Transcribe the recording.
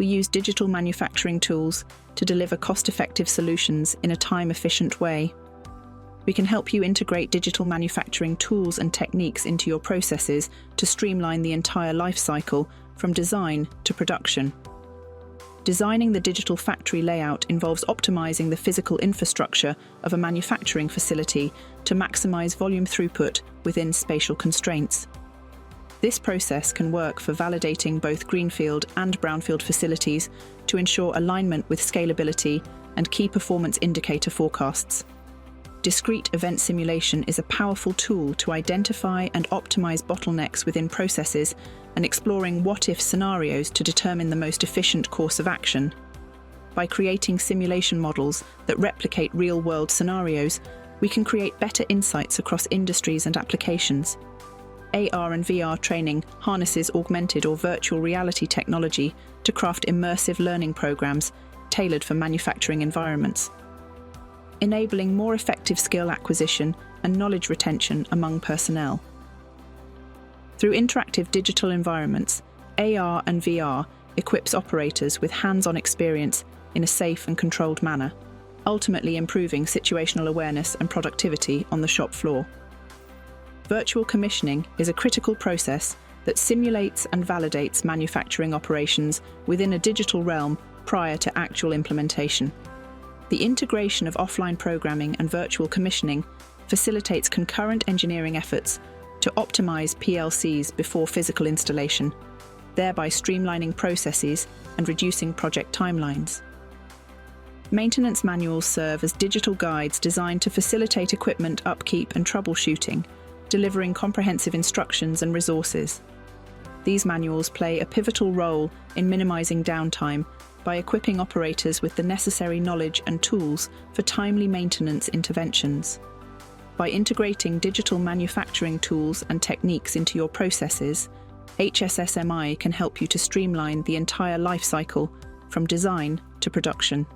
we use digital manufacturing tools to deliver cost-effective solutions in a time-efficient way. We can help you integrate digital manufacturing tools and techniques into your processes to streamline the entire life cycle from design to production. Designing the digital factory layout involves optimizing the physical infrastructure of a manufacturing facility to maximize volume throughput within spatial constraints. This process can work for validating both greenfield and brownfield facilities to ensure alignment with scalability and key performance indicator forecasts. Discrete event simulation is a powerful tool to identify and optimize bottlenecks within processes and exploring what-if scenarios to determine the most efficient course of action. By creating simulation models that replicate real-world scenarios, we can create better insights across industries and applications. AR and VR training harnesses augmented or virtual reality technology to craft immersive learning programs tailored for manufacturing environments, enabling more effective skill acquisition and knowledge retention among personnel. Through interactive digital environments, AR and VR equips operators with hands-on experience in a safe and controlled manner, ultimately improving situational awareness and productivity on the shop floor. Virtual commissioning is a critical process that simulates and validates manufacturing operations within a digital realm prior to actual implementation. The integration of offline programming and virtual commissioning facilitates concurrent engineering efforts to optimize PLCs before physical installation, thereby streamlining processes and reducing project timelines. Maintenance manuals serve as digital guides designed to facilitate equipment upkeep and troubleshooting, delivering comprehensive instructions and resources. These manuals play a pivotal role in minimizing downtime by equipping operators with the necessary knowledge and tools for timely maintenance interventions. By integrating digital manufacturing tools and techniques into your processes, HSSMI can help you to streamline the entire life cycle from design to production.